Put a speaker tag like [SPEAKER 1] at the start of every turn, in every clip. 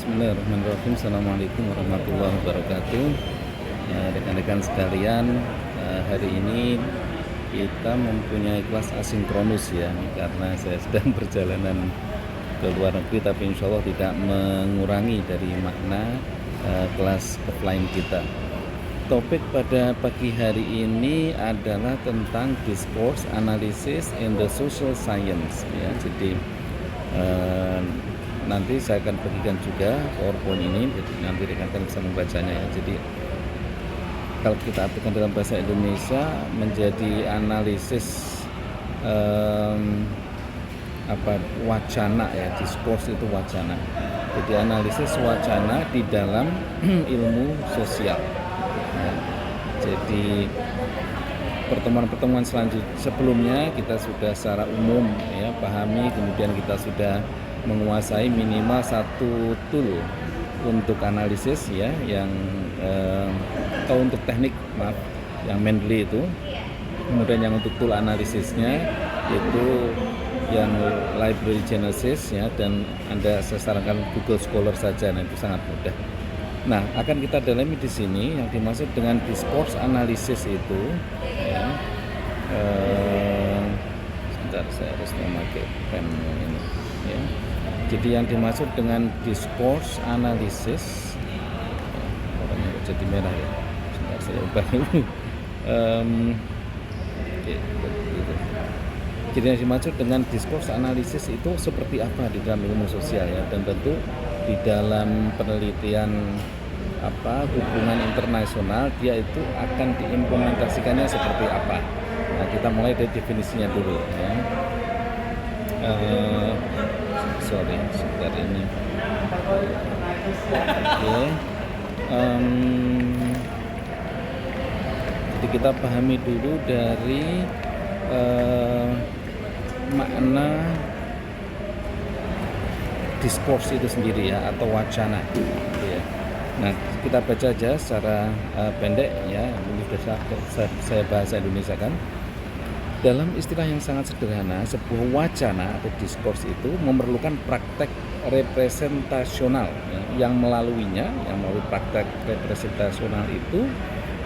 [SPEAKER 1] Bismillahirrahmanirrahim. Assalamualaikum warahmatullahi wabarakatuh. Rekan-rekan sekalian, hari ini kita mempunyai kelas asinkronus ya, karena saya sedang perjalanan ke luar negeri, tapi insya Allah tidak mengurangi dari makna kelas offline kita. Topik pada pagi hari ini adalah tentang discourse analysis in the social science ya. Jadi nanti saya akan bagikan juga PowerPoint ini, jadi nanti rekan-rekan bisa membacanya ya. Jadi kalau kita artikan dalam bahasa Indonesia menjadi analisis wacana ya, discourse itu wacana. Jadi analisis wacana di dalam ilmu sosial. Ya. Jadi pertemuan-pertemuan sebelumnya kita sudah secara umum ya pahami, kemudian kita sudah menguasai minimal satu tool untuk analisis ya, yang atau untuk teknik yang Mendeley itu. Kemudian yang untuk tool analisisnya itu yang Library Genesis ya, dan Anda saya sarankan Google Scholar saja, nah itu sangat mudah. Nah, akan kita dalami di sini yang dimaksud dengan discourse analysis itu ya, sebentar saya harus memakai pen ini ya. Jadi yang dimaksud dengan discourse analysis orangnya jadi merah ya. Sebentar saya ubah dulu. Jadi yang dimaksud dengan discourse analysis itu seperti apa di dalam ilmu sosial ya, dan tentu di dalam penelitian hubungan internasional dia itu akan diimplementasikannya seperti apa. Nah, kita mulai dari definisinya dulu ya. Sebentar ini. Oke. Jadi kita pahami dulu dari makna discourse itu sendiri ya, atau wacana gitu ya. Nah, kita baca aja secara pendek ya, ini sudah saya bahasa Indonesia kan. Dalam istilah yang sangat sederhana, sebuah wacana atau discourse itu memerlukan praktek representasional ya, yang melalui praktek representasional itu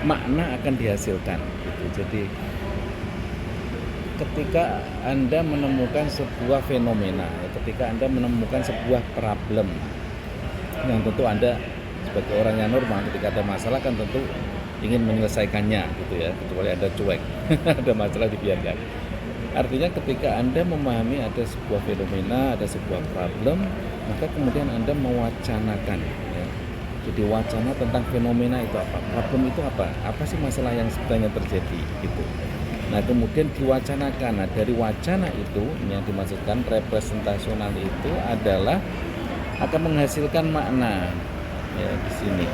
[SPEAKER 1] makna akan dihasilkan gitu. Jadi ketika Anda menemukan sebuah fenomena, ketika Anda menemukan sebuah problem yang tentu Anda sebagai orang yang normal ketika ada masalah kan tentu ingin menyelesaikannya gitu ya, kecuali Anda cuek ada masalah dibiarkan. Artinya ketika Anda memahami ada sebuah fenomena, ada sebuah problem, maka kemudian Anda mewacanakan ya. Jadi wacana tentang fenomena itu apa, problem itu apa sih masalah yang sebenarnya terjadi gitu. Nah, kemudian diwacanakan. Nah, dari wacana itu yang dimaksudkan representasional itu adalah akan menghasilkan makna ya, di sini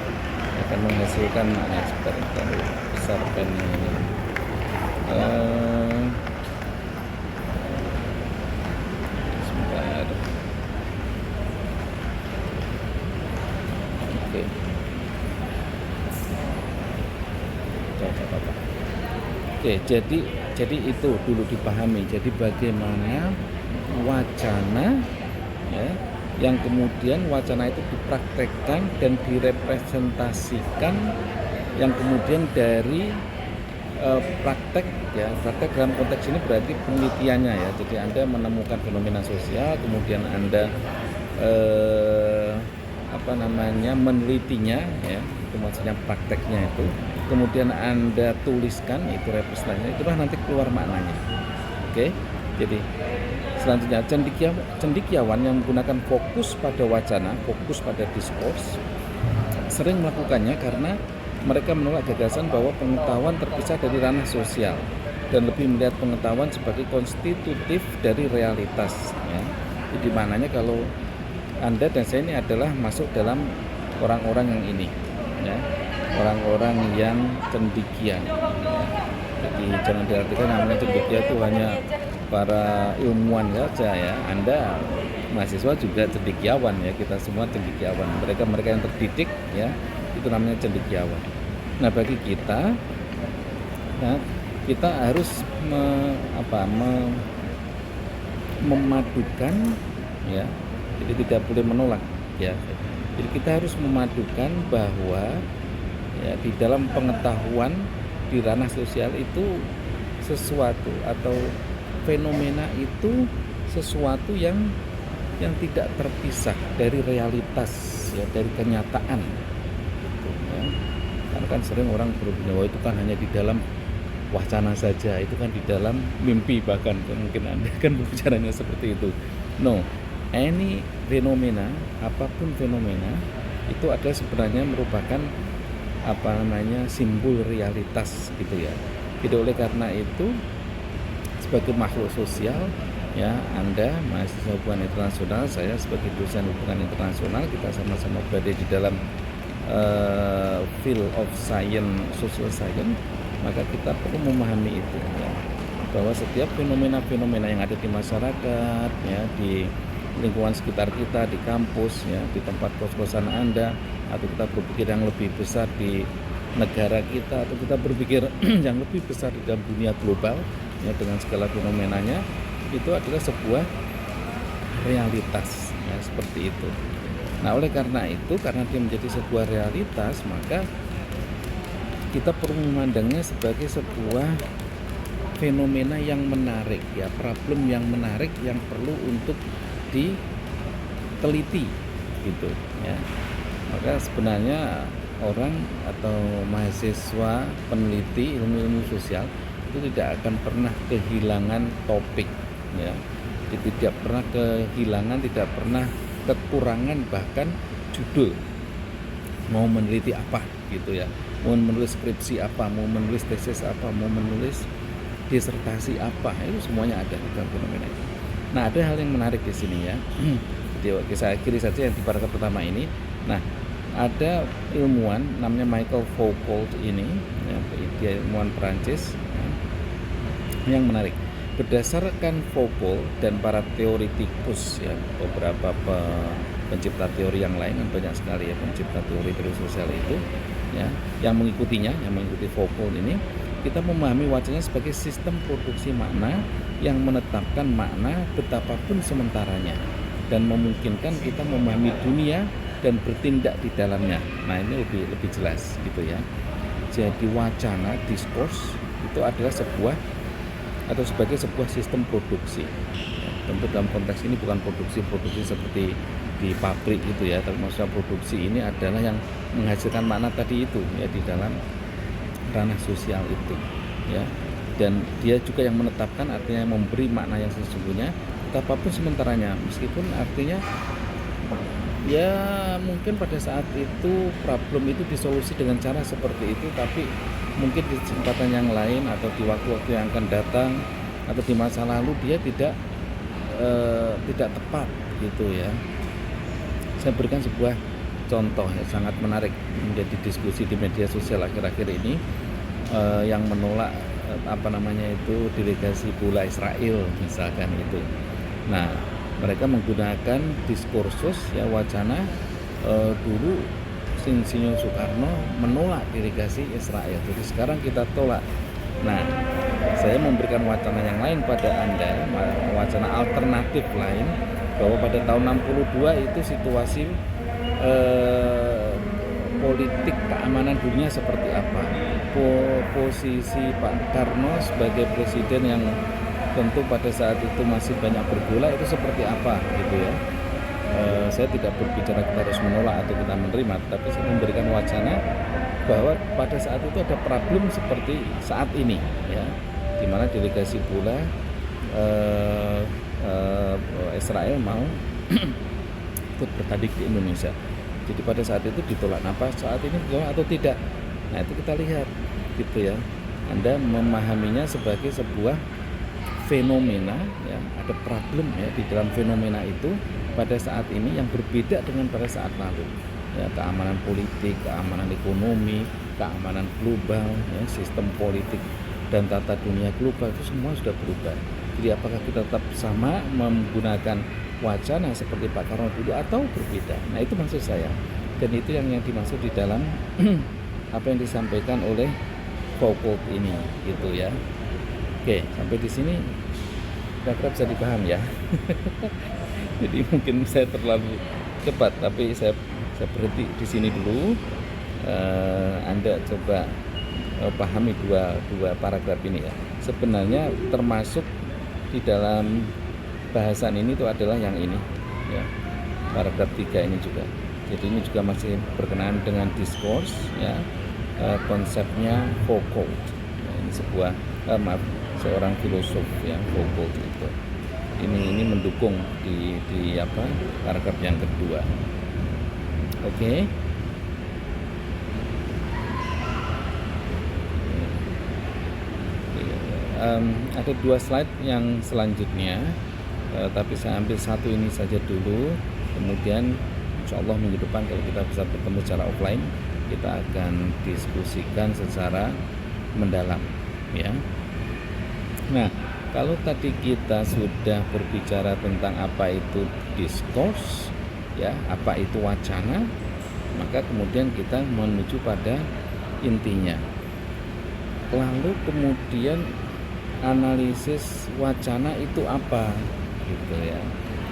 [SPEAKER 1] akan menghasilkan makna. Sebentar besar pennya ini. Sebentar. Oke. Oke, jadi itu dulu dipahami. Jadi bagaimana wacana ya, yang kemudian wacana itu dipraktekkan dan direpresentasikan, yang kemudian dari praktek dalam konteks ini berarti penelitiannya ya. Jadi Anda menemukan fenomena sosial, kemudian Anda menelitinya ya, itu maksudnya prakteknya itu, kemudian Anda tuliskan itu representasinya, itulah nanti keluar maknanya. Oke, jadi selanjutnya cendekiawan yang menggunakan fokus pada wacana, fokus pada discourse, sering melakukannya karena mereka menolak gagasan bahwa pengetahuan terpisah dari ranah sosial dan lebih melihat pengetahuan sebagai konstitutif dari realitas ya. Jadi maknanya kalau Anda dan saya ini adalah masuk dalam orang-orang yang ini ya, orang-orang yang cendekia ya. Jadi jangan diartikan namanya cendekia itu hanya para ilmuwan saja ya. Anda mahasiswa juga cendekiawan ya, kita semua cendekiawan. Mereka yang terdidik ya, itu namanya cendekiawan. Nah, bagi kita kita harus memadukan ya. Jadi tidak boleh menolak ya. Jadi kita harus memadukan bahwa ya di dalam pengetahuan di ranah sosial itu sesuatu atau fenomena itu sesuatu yang tidak terpisah dari realitas, ya, dari kenyataan gitu, ya. Karena kan sering orang berpikir bahwa itu kan hanya di dalam wacana saja, itu kan di dalam mimpi, bahkan mungkin Anda kan berbicaranya seperti itu. No, any fenomena, apapun fenomena itu adalah sebenarnya merupakan simbol realitas gitu ya. Jadi oleh karena itu sebagai makhluk sosial, ya, Anda mahasiswa hubungan internasional, saya sebagai dosen hubungan internasional, kita sama-sama berada di dalam field of science, social science, maka kita perlu memahami itu, ya, bahwa setiap fenomena-fenomena yang ada di masyarakat, ya, di lingkungan sekitar kita, di kampus, ya, di tempat kos-kosan Anda, atau kita berpikir yang lebih besar di negara kita, atau kita berpikir yang lebih besar di dalam dunia global, ya, dengan segala fenomenanya, itu adalah sebuah realitas, ya, seperti itu. Nah, oleh karena itu, karena dia menjadi sebuah realitas, maka kita perlu memandangnya sebagai sebuah fenomena yang menarik, ya, problem yang menarik yang perlu untuk diteliti gitu, ya. Maka sebenarnya orang atau mahasiswa peneliti ilmu-ilmu sosial itu tidak akan pernah kehilangan topik, ya. Tidak pernah kehilangan, tidak pernah kekurangan bahkan judul. Mau meneliti apa gitu, ya. Mau menulis skripsi apa, mau menulis tesis apa, mau menulis disertasi apa, itu semuanya ada di dalam fenomena itu. Nah, ada hal yang menarik di sini, ya. Jadi saya akhiri saja yang di paragraf pertama ini. Nah, ada ilmuwan namanya Michael Foucault ini, ya, dia ilmuwan Perancis, ya, yang menarik. Berdasarkan Foucault dan para teoritikus, ya, beberapa pencipta teori yang lain, dan banyak sekali, ya, pencipta teori sosial itu, ya, yang mengikutinya, yang mengikuti Foucault ini, kita memahami wacana sebagai sistem produksi makna yang menetapkan makna betapapun sementaranya dan memungkinkan kita memahami dunia dan bertindak di dalamnya. Nah, ini lebih jelas gitu, ya. Jadi wacana, diskurs itu adalah sebuah atau sebagai sebuah sistem produksi. Ya, tentu dalam konteks ini bukan produksi seperti di pabrik gitu, ya, tapi maksudnya produksi ini adalah yang menghasilkan makna tadi itu, ya, di dalam ranah sosial itu, ya. Dan dia juga yang menetapkan, artinya memberi makna yang sesungguhnya betapapun sementaranya, meskipun artinya ya mungkin pada saat itu problem itu disolusi dengan cara seperti itu, tapi mungkin di kesempatan yang lain atau di waktu-waktu yang akan datang atau di masa lalu dia tidak tepat gitu, ya. Saya berikan sebuah contoh yang sangat menarik menjadi diskusi di media sosial akhir-akhir ini, yang menolak delegasi bola Israel misalkan itu. Nah, mereka menggunakan diskursus, ya, wacana dulu Insinyur Soekarno menolak delegasi Israel, jadi sekarang kita tolak. Nah, saya memberikan wacana yang lain pada Anda, wacana alternatif lain, bahwa pada tahun 62 itu situasi politik keamanan dunia seperti apa, posisi Pak Karno sebagai presiden yang tentu pada saat itu masih banyak bergolak itu seperti apa gitu, ya. Saya tidak berbicara kita harus menolak atau kita menerima, tapi saya memberikan wacana bahwa pada saat itu ada problem seperti saat ini, ya, di mana delegasi bola Israel mau ikut bertanding di Indonesia. Jadi pada saat itu ditolak. Nah, saat ini ditolak atau tidak? Nah, itu kita lihat gitu, ya. Anda memahaminya sebagai sebuah fenomena, ya, ada problem, ya, di dalam fenomena itu pada saat ini yang berbeda dengan pada saat lalu, ya, keamanan politik, keamanan ekonomi, keamanan global, ya, sistem politik dan tata dunia global itu semua sudah berubah. Jadi apakah kita tetap sama menggunakan wacana seperti Pak Karno dulu atau berbeda? Nah, itu maksud saya, dan itu yang dimaksud di dalam apa yang disampaikan oleh Foucault ini gitu, ya. Oke, sampai di sini kira-kira bisa dipaham, ya. Jadi mungkin saya terlalu cepat, tapi saya Saya berhenti di sini dulu. Anda coba pahami dua paragraf ini ya. Sebenarnya termasuk di dalam bahasan ini itu adalah yang ini ya, paragraf 3 ini juga. Jadi ini juga masih berkenaan dengan diskurs ya, konsepnya Foucault ya, ini seorang filosof ya, Foucault itu. Ini mendukung di paragraf yang kedua. Oke. Ada 2 slide yang selanjutnya, tapi saya ambil satu ini saja dulu. Kemudian insya Allah minggu depan kalau kita bisa bertemu secara offline, kita akan diskusikan secara mendalam ya. Nah, kalau tadi kita sudah berbicara tentang apa itu diskurs ya, apa itu wacana, maka kemudian kita menuju pada intinya. Lalu kemudian analisis wacana itu apa gitu ya.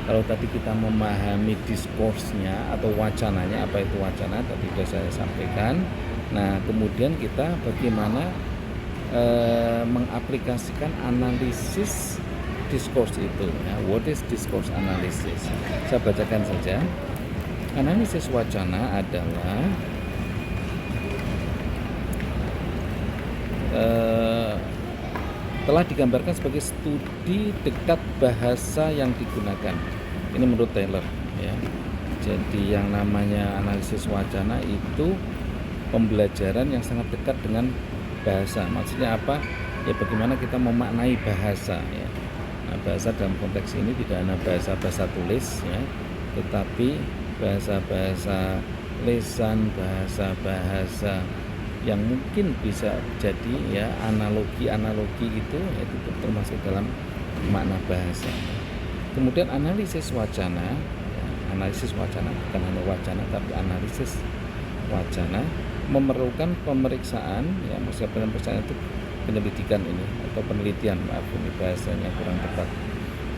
[SPEAKER 1] Kalau tadi kita memahami diskursnya atau wacananya, apa itu wacana tadi sudah saya sampaikan. Nah, kemudian kita bagaimana mengaplikasikan analisis diskurs itu ya. What is discourse analysis? Saya bacakan saja. Analisis wacana adalah telah digambarkan sebagai studi dekat bahasa yang digunakan. Ini menurut Taylor ya. Jadi yang namanya analisis wacana itu pembelajaran yang sangat dekat dengan bahasa. Maksudnya apa? Ya bagaimana kita memaknai bahasa ya. Nah, bahasa dalam konteks ini tidak hanya bahasa tulis ya, tetapi bahasa lisan, bahasa yang mungkin bisa jadi ya analogi itu termasuk dalam makna bahasa. Kemudian analisis wacana ya, bukan hanya wacana tapi analisis wacana memerlukan pemeriksaan ya, maksudnya pemeriksaan itu penyelidikan ini atau penelitian, maaf ini bahasanya kurang tepat,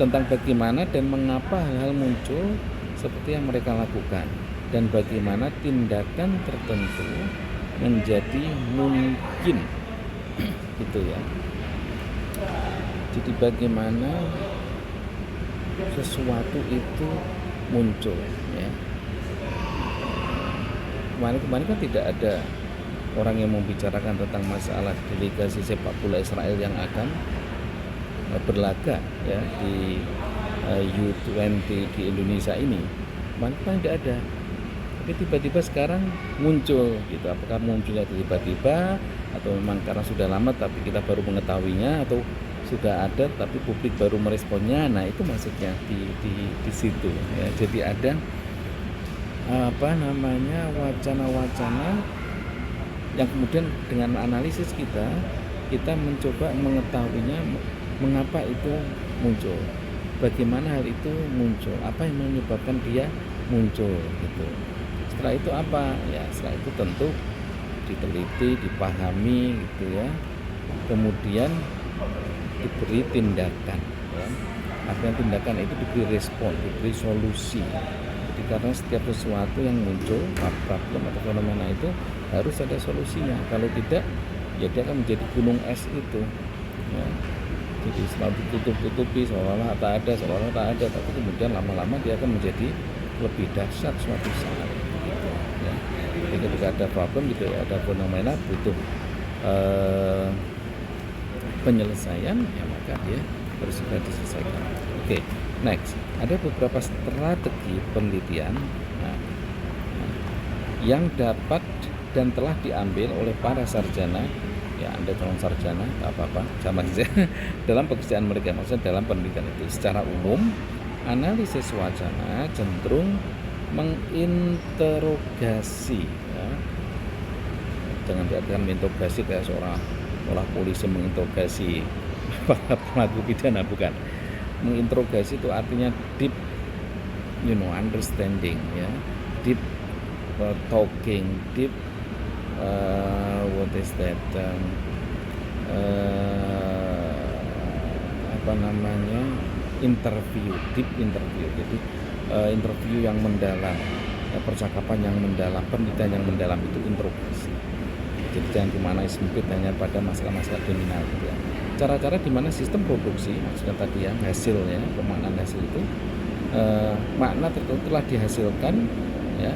[SPEAKER 1] tentang bagaimana dan mengapa hal-hal muncul seperti yang mereka lakukan dan bagaimana tindakan tertentu menjadi mungkin gitu ya. Jadi bagaimana sesuatu itu muncul ya. Kemarin kan tidak ada orang yang membicarakan tentang masalah delegasi sepak bola Israel yang akan berlaga ya di U20 di Indonesia ini. Kemarin kan tidak ada. Tapi tiba-tiba sekarang muncul gitu. Apakah munculnya tiba-tiba atau memang karena sudah lama tapi kita baru mengetahuinya, atau sudah ada tapi publik baru meresponnya. Nah, itu maksudnya di situ ya. Jadi ada wacana-wacana yang kemudian dengan analisis kita mencoba mengetahuinya, mengapa itu muncul, bagaimana hal itu muncul, apa yang menyebabkan dia muncul gitu. Setelah itu apa? Ya, setelah itu tentu diteliti, dipahami gitu ya. Kemudian diberi tindakan ya. Artinya tindakan itu diberi respon, diberi solusi. Jadi karena setiap sesuatu yang muncul, problem atau fenomena itu harus ada solusinya. Kalau tidak, ya dia akan menjadi gunung es itu ya. Jadi selalu ditutup-tutupi seolah-olah tak ada, tapi kemudian lama-lama dia akan menjadi lebih dahsyat suatu saat gitu, ya. Jadi ketika ada problem gitu ya, ada fenomena butuh penyelesaian ya, maka dia harus segera diselesaikan. Oke, next, ada beberapa strategi penelitian yang dapat dan telah diambil oleh para sarjana ya. Anda calon sarjana tak apa-apa sama saja dalam pekerjaan mereka, maksudnya dalam pendidikan itu. Secara umum, analisis wacana cenderung menginterogasi ya. Jangan diartikan menginterogasi kayak seorang polisi menginterogasi para pelaku pidana, bukan. Menginterogasi itu artinya deep understanding ya, deep talking, deep what is that interview, deep interview. Jadi interview yang mendalam percakapan yang mendalam, penelitian yang mendalam itu interogasi. Jadi jangan dimaknai sempit hanya pada masalah-masalah kriminal gitu ya. Cara-cara di mana sistem produksi, maksudnya tadi ya, hasilnya, pemaknaan hasil itu makna tertentu telah dihasilkan ya,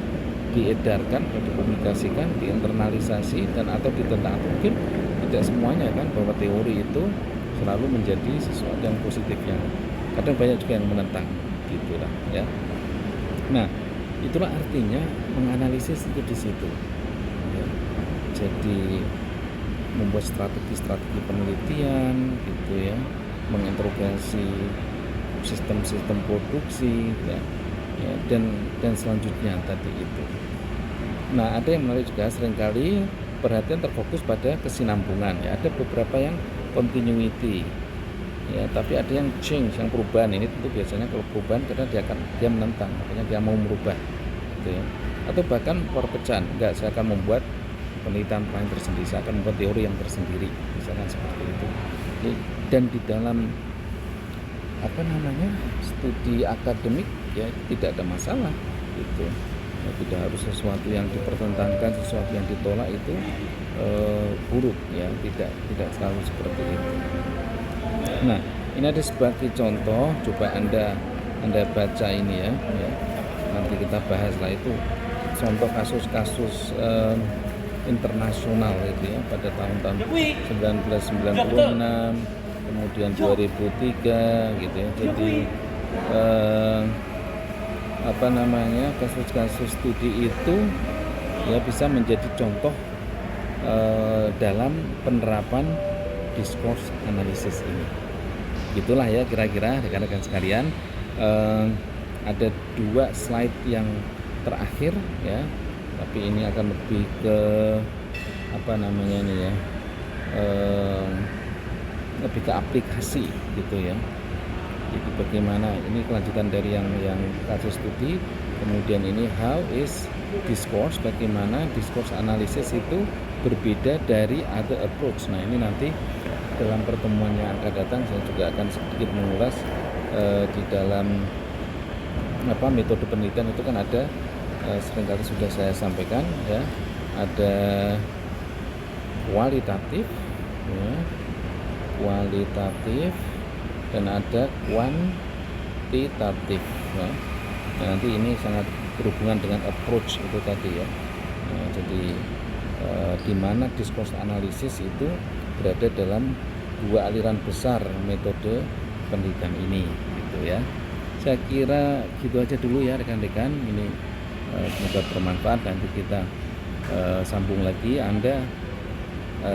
[SPEAKER 1] diedarkan, dikomunikasikan, diinternalisasi dan atau ditentang. Mungkin tidak semuanya kan, bahwa teori itu selalu menjadi sesuatu yang positif, yang kadang banyak juga yang menentang gitulah ya. Nah, itulah artinya menganalisis itu di situ ya. Jadi membuat strategi penelitian gitu ya, menginterogasi sistem-sistem produksi ya, dan selanjutnya tadi itu. Nah, ada yang menarik juga, seringkali perhatian terfokus pada kesinambungan ya. Ada beberapa yang continuity ya, tapi ada yang change, yang perubahan. Ini tentu biasanya kalau perubahan karena dia menentang, makanya dia mau merubah gitu ya. Atau bahkan perpecahan, enggak, saya akan membuat penelitian lain tersendiri, saya akan membuat teori yang tersendiri, misalkan seperti itu. Dan di dalam studi akademik ya tidak ada masalah gitu ya, tidak harus sesuatu yang dipertentangkan, sesuatu yang ditolak itu buruk ya, tidak selalu seperti itu. Nah, ini ada sebagai contoh, coba anda baca ini ya, nanti kita bahas lah itu contoh kasus-kasus internasional itu ya, pada tahun-tahun 1996 kemudian 2003 gitu ya. Jadi kasus-kasus studi itu ya bisa menjadi contoh dalam penerapan discourse analisis ini. Gitulah ya kira-kira rekan-rekan sekalian. Ada 2 slide yang terakhir ya, tapi ini akan lebih ke lebih ke aplikasi gitu ya. Jadi bagaimana, ini kelanjutan dari yang kasus studi, kemudian ini how is discourse, bagaimana discourse analisis itu berbeda dari other approach. Nah, ini nanti dalam pertemuan yang akan datang saya juga akan sedikit mengulas di dalam metode penelitian itu kan ada, seringkali sudah saya sampaikan ya, ada kualitatif ya, dan ada kuantitatif ya. Nah, nanti ini sangat berhubungan dengan approach itu tadi ya. Nah, jadi di mana discourse analisis itu berada dalam 2 aliran besar metode penelitian ini gitu ya. Saya kira gitu aja dulu ya rekan-rekan. Ini semoga bermanfaat, nanti kita sambung lagi.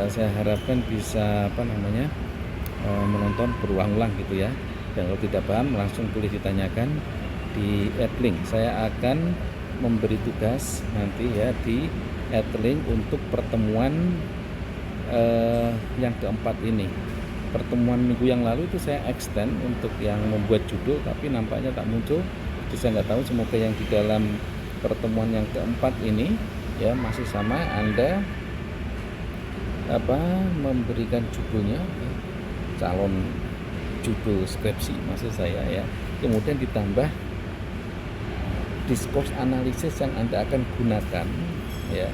[SPEAKER 1] Saya harapkan bisa menonton berulang-ulang gitu ya. Dan kalau tidak paham langsung boleh ditanyakan di @link. Saya akan memberi tugas nanti ya di @link untuk pertemuan yang keempat ini. Pertemuan minggu yang lalu itu saya extend untuk yang membuat judul, tapi nampaknya tak muncul. Jadi saya nggak tahu, semoga yang di dalam pertemuan yang keempat ini ya masih sama, Anda memberikan judulnya calon judul skripsi maksud saya ya, kemudian ditambah discourse analisis yang Anda akan gunakan ya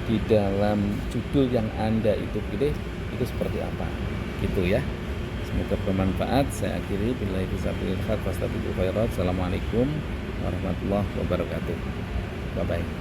[SPEAKER 1] di dalam judul yang Anda itu pilih itu seperti apa gitu ya. Semoga bermanfaat. Saya akhiri, billahi taufiq wal hidayah. Assalamualaikum warahmatullahi wabarakatuh. Bye bye.